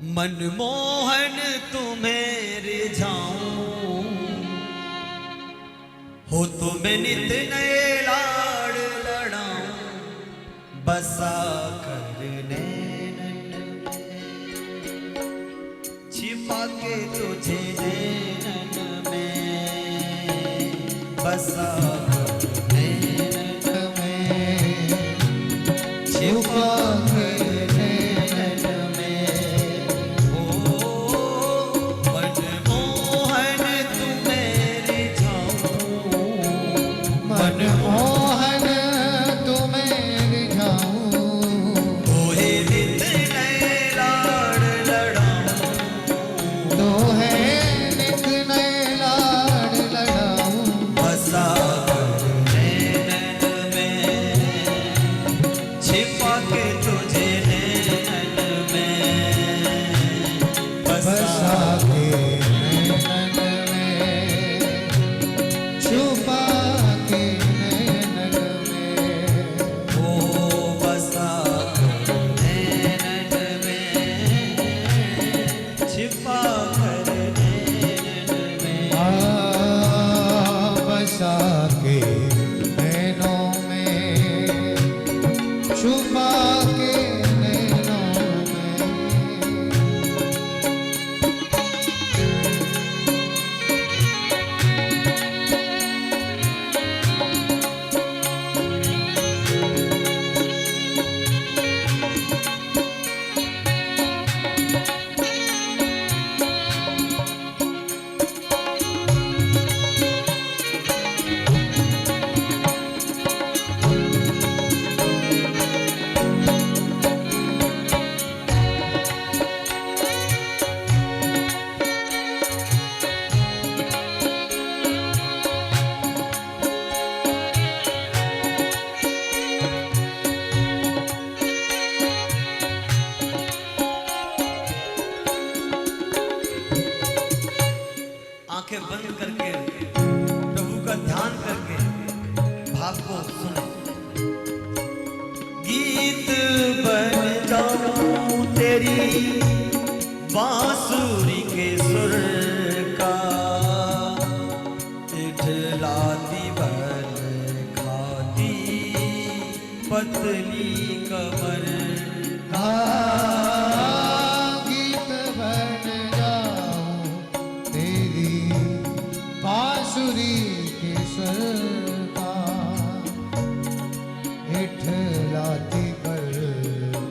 मनमोहन तुम्हें रिझाऊं, हो तुम्हें नित नए लाड़ लड़ाऊं, बसा कर नैनन में, छिपा के तुझे नैनन में, बसा कर नैनन में, छिपा आंखें बंद करके प्रभु का ध्यान करके भाव को सुने। गीत बन जाऊं तेरी बांसुरी के सुर का, इठलाती बल खाती पतली कमर का, बांसुरी के स्वर का, इठलाती पर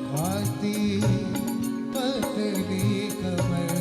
खाती पतली कमर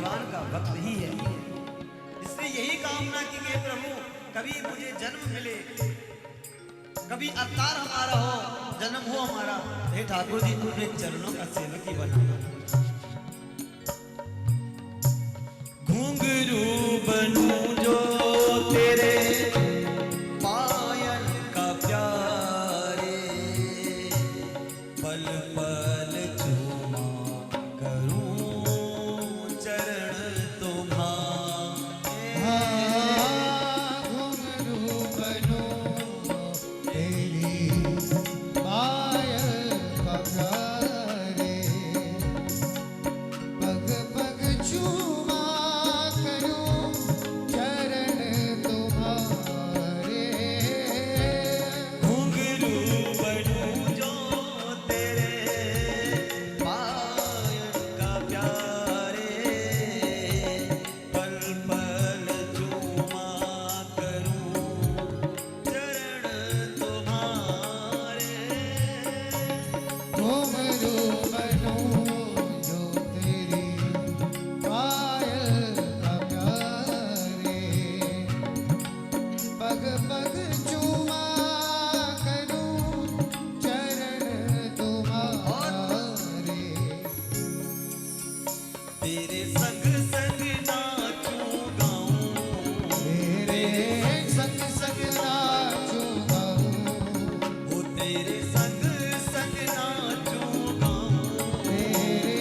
भगवान का भक्त ही है। इसलिए यही कामना की हे प्रभु कभी मुझे जन्म मिले, कभी अवतार हमारा हो, जन्म हो हमारा। हे ठाकुर जी तुम्हें चरणों का सेवक ही बना। घुंघरू बनूं जो तेरे पायल का प्यारे, पल पल चूमा करूं चरण तुम्हारे। घुंघरू बनूं तेरी पायल का प्यारे, पग पग चूमा करूं चरण तुम्हारे। घुंघरू बनूं जो तेरे पायल का प्यारे, पल पल चूमा करूं चरण तुम्हारे। घुंघरू बनूं जो तेरी पायल का प्यारे, पग पग चूमा करूं चरण तुम्हारे। तेरे संग संग नाचूं गाऊं, तेरे संग संग नाचूं गाऊं, ओ तेरे संग संग नाचूं गाऊं। तेरे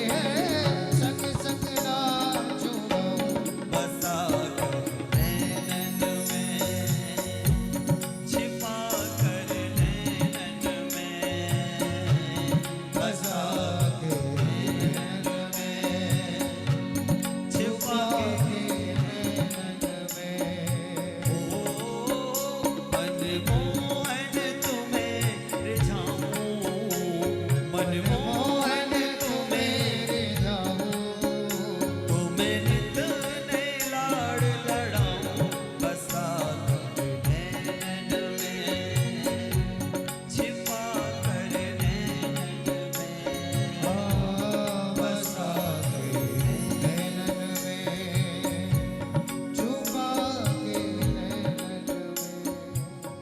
संग संग नाचूं गाऊं, बसा कर नैनन में, छिपा कर नैनन में, बसा के नैन में, छिपा के नैन में। ओ मनमोहन तुम्हें रिझाऊं, मनमोहन तुम्हें तुम्हें नित नए लाड़ लड़ाऊं। बसा कर नैनन में, छिपा कर नैनन में, बसा के नैनन में, छुपा के नैनन में।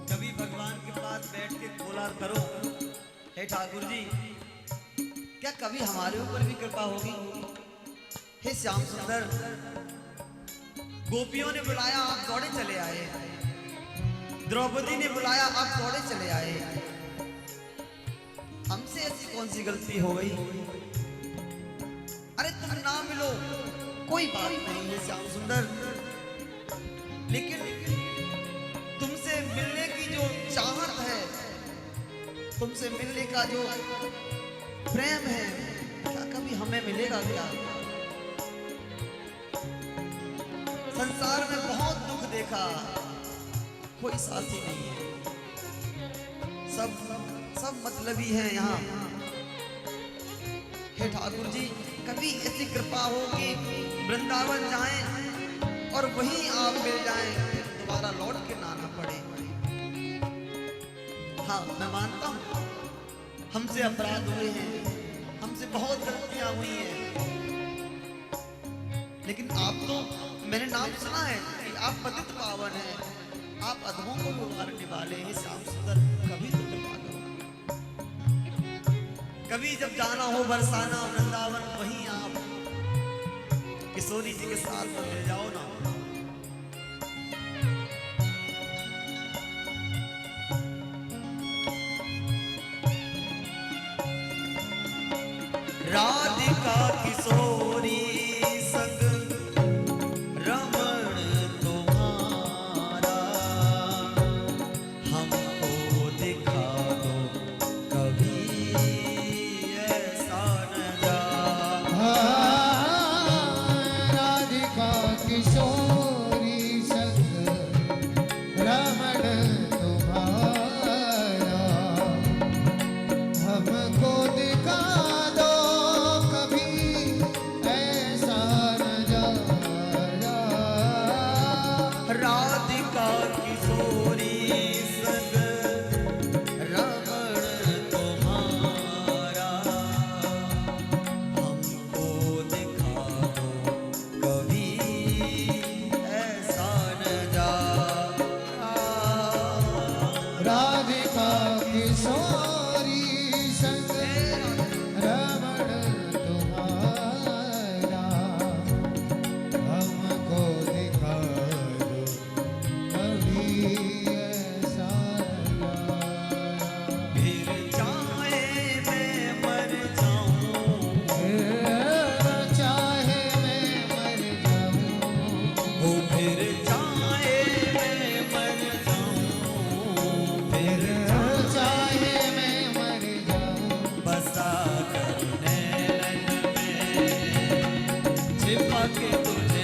कभी भगवान के पास बैठ के बोला करो, हे ठाकुर जी क्या कभी हमारे ऊपर भी कृपा होगी? हे श्याम सुंदर, गोपियों ने बुलाया आप दौड़े चले आए, द्रौपदी ने बुलाया आप दौड़े चले आए। हमसे ऐसी कौन सी गलती हो गई? अरे तुम ना मिलो कोई बात नहीं है श्याम सुंदर, लेकिन तुमसे मिलने की जो चाहत है, तुमसे मिलने का जो प्रेम है, क्या कभी हमें मिलेगा क्या? संसार में बहुत दुख देखा, कोई साथी नहीं है, सब मतलबी हैं यहाँ। हे ठाकुर जी कभी ऐसी कृपा हो कि वृंदावन जाएं और वहीं आप मिल जाएं, फिर दोबारा लौट के ना आना पड़े। हाँ मैं मानता हूँ हमसे अपराध हुए हैं, हमसे बहुत गलतियां हुई हैं, लेकिन आप तो, मैंने नाम सुना है कि आप पतित पावन हैं, आप अधमों को भी उबारने वाले हैं। श्याम सुंदर कभी तो कृपा करो, कभी जब जाना हो बरसाना वृंदावन, वहीं आप किशोरी जी के साथ तो ले जाओ ना। राधिका किशोरी संग रमण तुम्हारा, हमको दिखा दो कभी ऐसा नजारा। राधिका किशोर के तुझे